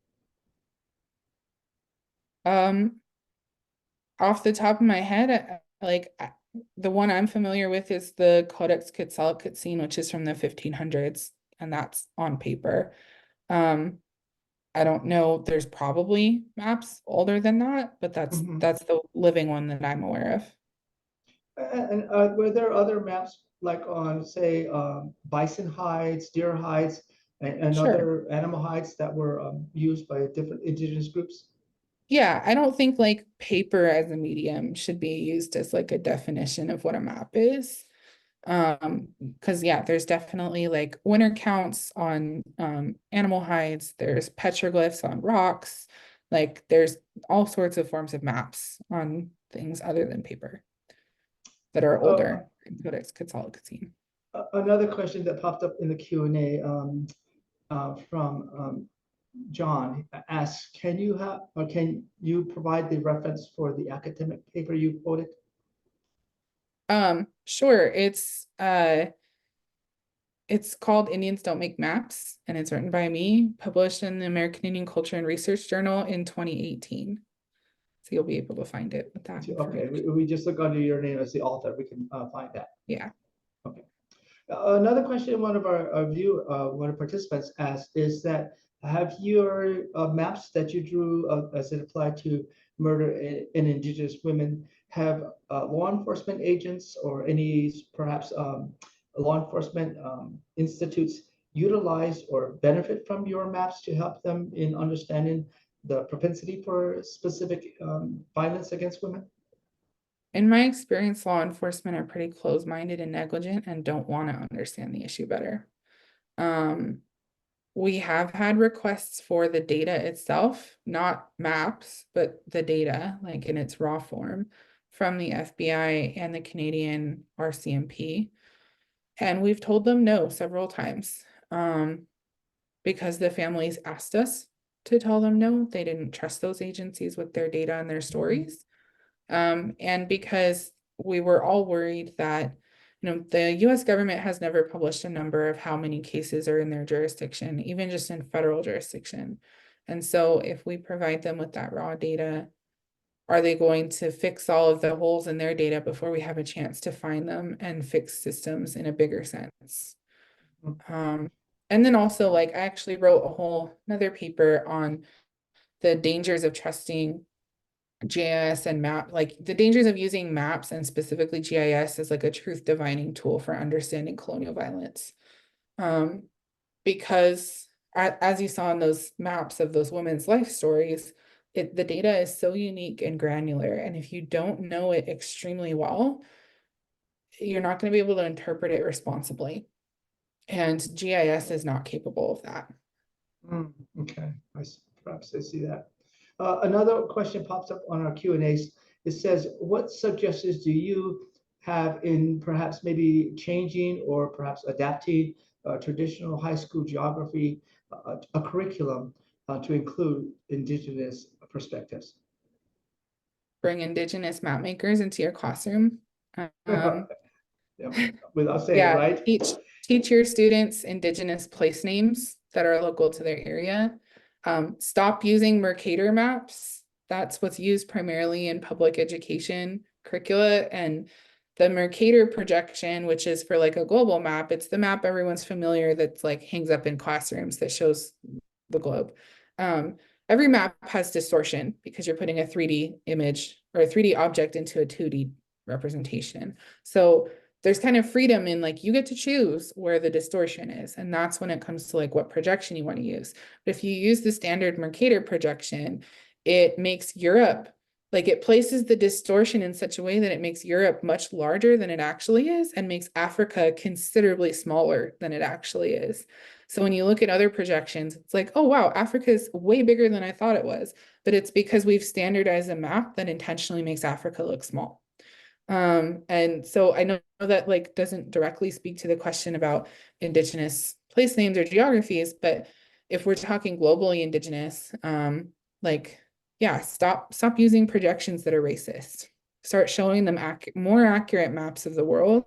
Off the top of my head, the one I'm familiar with is the Codex Quetzalcoatlin, which is from the 1500s. and that's on paper. I don't know, there's probably maps older than that, but that's Mhm. the living one that I'm aware of. And were there other maps like on, say, bison hides, deer hides, and Sure. other animal hides that were used by different indigenous groups? Yeah, I don't think like paper as a medium should be used as like a definition of what a map is. Because yeah, there's definitely like winter counts on animal hides, there's petroglyphs on rocks, like there's all sorts of forms of maps on things other than paper that are Uh, older. Codex Quetzalcoatl. Another question that popped up in the Q&A from John asks, can you provide the reference for the academic paper you quoted? Sure, it's called Indians Don't Make Maps, and it's written by me, published in the American Indian Culture and Research Journal in 2018. So you'll be able to find it with that Okay, information. we just look under your name as the author. We can find that. Yeah. Okay. Another question one of our one of participants asked is that have your maps that you drew as it applied to murder in Indigenous women, have law enforcement agents or any perhaps law enforcement institutes utilize or benefit from your maps to help them in understanding the propensity for specific violence against women? In my experience, law enforcement are pretty closed-minded and negligent and don't want to understand the issue better. We have had requests for the data itself, not maps, but the data, like in its raw form, from the FBI and the Canadian RCMP. And we've told them no several times, because the families asked us to tell them no. They didn't trust those agencies with their data and their stories. And because we were all worried that, the US government has never published a number of how many cases are in their jurisdiction, even just in federal jurisdiction. And so if we provide them with that raw data, are they going to fix all of the holes in their data before we have a chance to find them and fix systems in a bigger sense? And then also, like, I actually wrote another paper on the dangers of trusting GIS and map, like the dangers of using maps and specifically GIS as like a truth divining tool for understanding colonial violence. Because as you saw in those maps of those women's life stories, the data is so unique and granular. And if you don't know it extremely well, you're not going to be able to interpret it responsibly. And GIS is not capable of that. Okay, perhaps I see that. Another question pops up on our Q&As. It says, what suggestions do you have in perhaps maybe changing or perhaps adapting traditional high school geography, a curriculum to include Indigenous perspectives? Bring Indigenous map makers into your classroom. Um, Yeah, without saying it Yeah, right. teach your students Indigenous place names that are local to their area. Stop using Mercator maps. That's what's used primarily in public education curricula. And the Mercator projection, which is for like a global map, it's the map everyone's familiar that's like hangs up in classrooms that shows the globe. Every map has distortion because you're putting a 3D image or a 3D object into a 2D representation. So there's kind of freedom in like you get to choose where the distortion is. And that's when it comes to like what projection you want to use. But if you use the standard Mercator projection, it makes Europe, like it places the distortion in such a way that it makes Europe much larger than it actually is and makes Africa considerably smaller than it actually is. So when you look at other projections, it's like, oh wow, Africa is way bigger than I thought it was. But it's because we've standardized a map that intentionally makes Africa look small. And so I know that like doesn't directly speak to the question about Indigenous place names or geographies, but if we're talking globally Indigenous, like, yeah, stop using projections that are racist. Start showing them more accurate maps of the world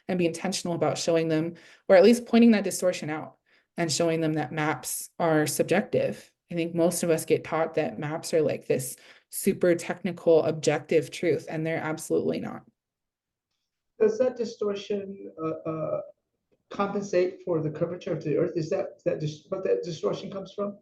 and be intentional about showing them, or at least pointing that distortion out and showing them that maps are subjective. I think most of us get taught that maps are like this super technical, objective truth, and they're absolutely not. Does that distortion compensate for the curvature of the earth? Is that just what that distortion comes from?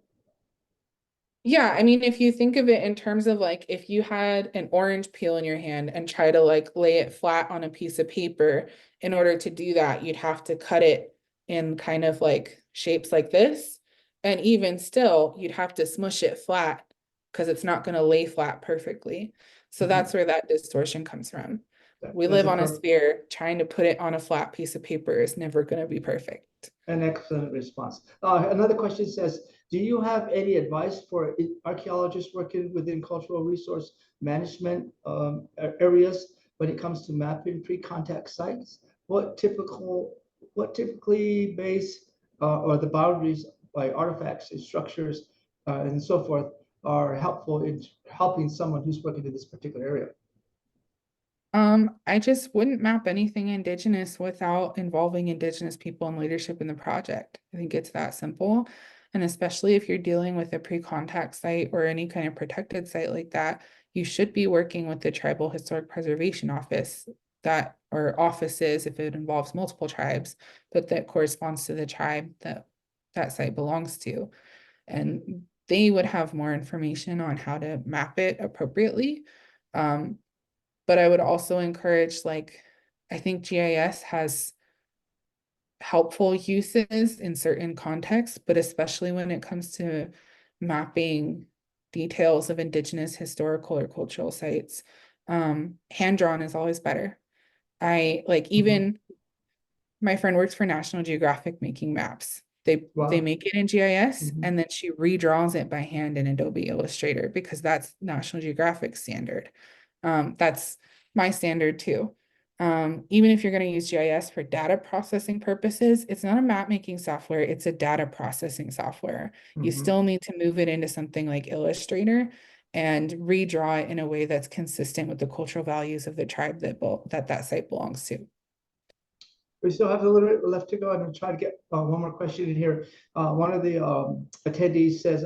Yeah, I mean, if you think of it in terms of like if you had an orange peel in your hand and try to like lay it flat on a piece of paper, in order to do that, you'd have to cut it in kind of like shapes like this. And even still, you'd have to smush it flat because it's not going to lay flat perfectly. So that's where that distortion comes from. We That's live on a sphere, trying to put it on a flat piece of paper is never going to be perfect. an excellent response. Another question says, do you have any advice for archaeologists working within cultural resource management areas when it comes to mapping pre-contact sites? What typically base or the boundaries by artifacts and structures and so forth are helpful in helping someone who's working in this particular area? I just wouldn't map anything Indigenous without involving Indigenous people and leadership in the project. I think it's that simple. And especially if you're dealing with a pre-contact site or any kind of protected site like that, you should be working with the Tribal Historic Preservation Office that, or offices if it involves multiple tribes, but that corresponds to the tribe that that site belongs to. And they would have more information on how to map it appropriately. But I would also encourage, like, I think GIS has helpful uses in certain contexts, but especially when it comes to mapping details of Indigenous historical or cultural sites. Hand-drawn is always better. I like even my friend works for National Geographic making maps. They make it in GIS and then she redraws it by hand in Adobe Illustrator because that's National Geographic standard. That's my standard too. Even if you're going to use GIS for data processing purposes, it's not a map making software, it's a data processing software. You still need to move it into something like Illustrator and redraw it in a way that's consistent with the cultural values of the tribe that site belongs to. We still have a little bit left to go. I'm going to try to get one more question in here. One of the attendees says,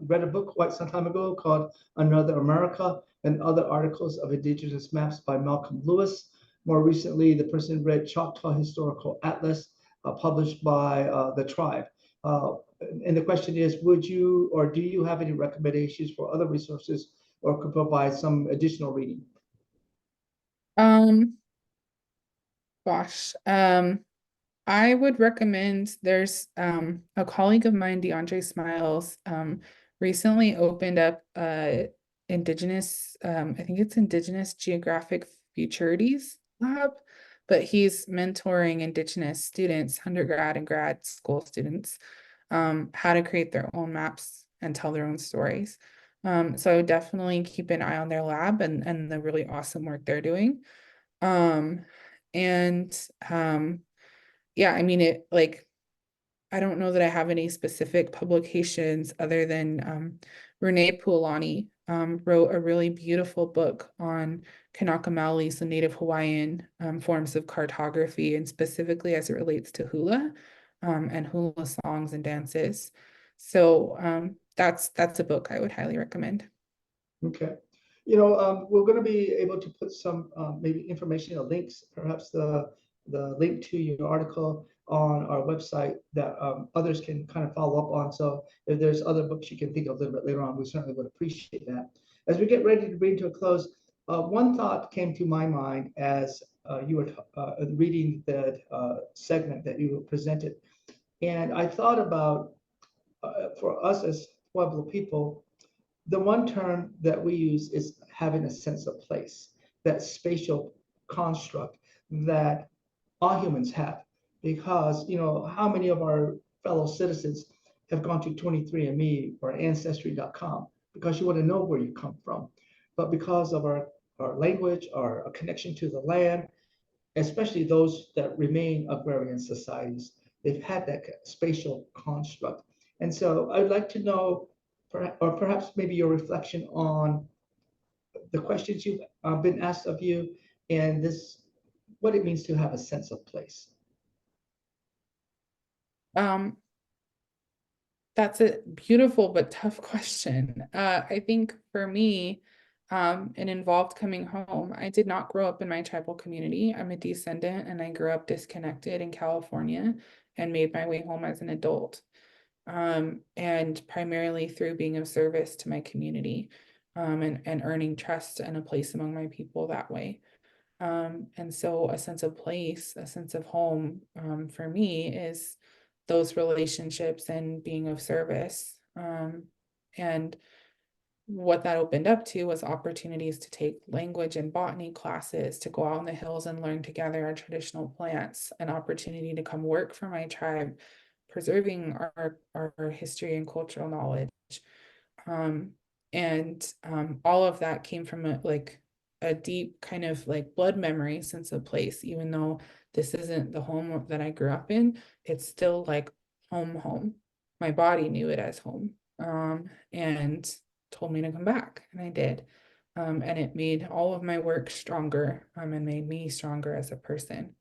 read a book quite some time ago called Another America and Other Articles of Indigenous Maps by Malcolm Lewis. More recently, the person read Choctaw Historical Atlas published by the tribe. And the question is, would you or do you have any recommendations for other resources or could provide some additional reading? Gosh, I would recommend there's a colleague of mine, DeAndre Smiles, recently opened up Indigenous, I think it's Indigenous Geographic Futurities Lab, but he's mentoring Indigenous students, undergrad and grad school students, how to create their own maps and tell their own stories. So I would definitely keep an eye on their lab and the really awesome work they're doing. And yeah, I mean, it like, I don't know that I have any specific publications other than Renee Puolani wrote a really beautiful book on Kanaka Maoris, the Native Hawaiian forms of cartography, and specifically as it relates to hula and hula songs and dances. So that's a book I would highly recommend. Okay. We're going to be able to put some maybe information or links, perhaps the link to your article on our website that others can kind of follow up on. So if there's other books you can think of a little bit later on, we certainly would appreciate that. As we get ready to bring to a close, one thought came to my mind as you were reading that segment that you presented. And I thought about for us as Pueblo people, the one term that we use is having a sense of place, that spatial construct that all humans have. Because, how many of our fellow citizens have gone to 23andMe or Ancestry.com because you want to know where you come from. But because of our language, our connection to the land, especially those that remain agrarian societies, they've had that spatial construct. And so I'd like to know, or perhaps maybe your reflection on the questions you've been asked of you and this, what it means to have a sense of place. That's a beautiful but tough question. I think for me, and involved coming home. I did not grow up in my tribal community. I'm a descendant and I grew up disconnected in California and made my way home as an adult. And primarily through being of service to my community, and earning trust and a place among my people that way. And so a sense of place, a sense of home, for me is those relationships and being of service. And what that opened up to was opportunities to take language and botany classes, to go out in the hills and learn together our traditional plants, an opportunity to come work for my tribe, preserving our history and cultural knowledge. All of that came from a deep kind of like blood memory sense of place. Even though this isn't the home that I grew up in, it's still like home. My body knew it as home, and told me to come back, and I did. And it made all of my work stronger, and made me stronger as a person.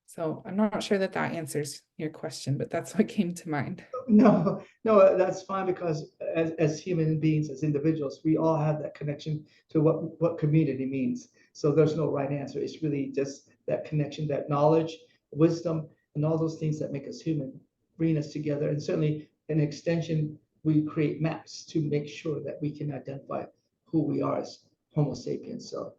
So I'm not sure that answers your question, but that's what came to mind. No, that's fine, because as human beings, as individuals, we all have that connection to what community means. So there's no right answer. It's really just that connection, that knowledge, wisdom, and all those things that make us human, bring us together. And certainly an extension, we create maps to make sure that we can identify who we are as Homo sapiens. So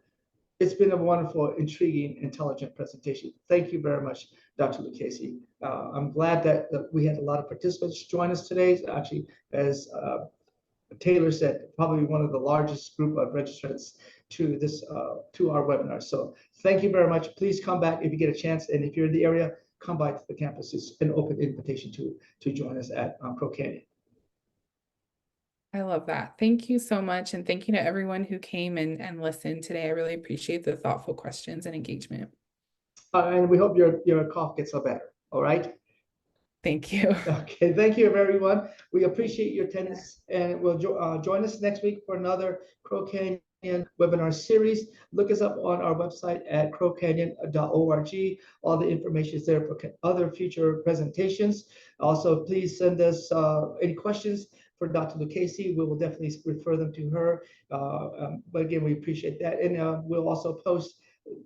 it's been a wonderful, intriguing, intelligent presentation. Thank you very much, Dr. Lucchesi. I'm glad that we had a lot of participants join us today. Actually, as Taylor said, probably one of the largest group of registrants to this to our webinar. So thank you very much. Please come back if you get a chance, and if you're in the area, come by to the campus. It's an open invitation to join us at Crow Canyon. I love that. Thank you so much. And thank you to everyone who came and listened today. I really appreciate the thoughtful questions and engagement. And we hope your cough gets better. All right. Thank you. Okay, thank you, everyone. We appreciate your attendance, and we'll join us next week for another Crow Canyon webinar series. Look us up on our website at crowcanyon.org. All the information is there for other future presentations. Also, please send us any questions for Dr. Lucchesi. We will definitely refer them to her. But again, we appreciate that. And we'll also post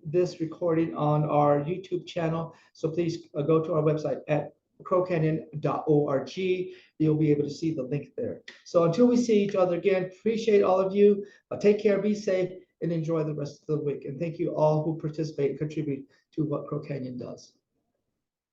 this recording on our YouTube channel. So please go to our website at crowcanyon.org. You'll be able to see the link there. So until we see each other again, appreciate all of you. Take care, be safe, and enjoy the rest of the week. And thank you all who participate and contribute to what Crow Canyon does.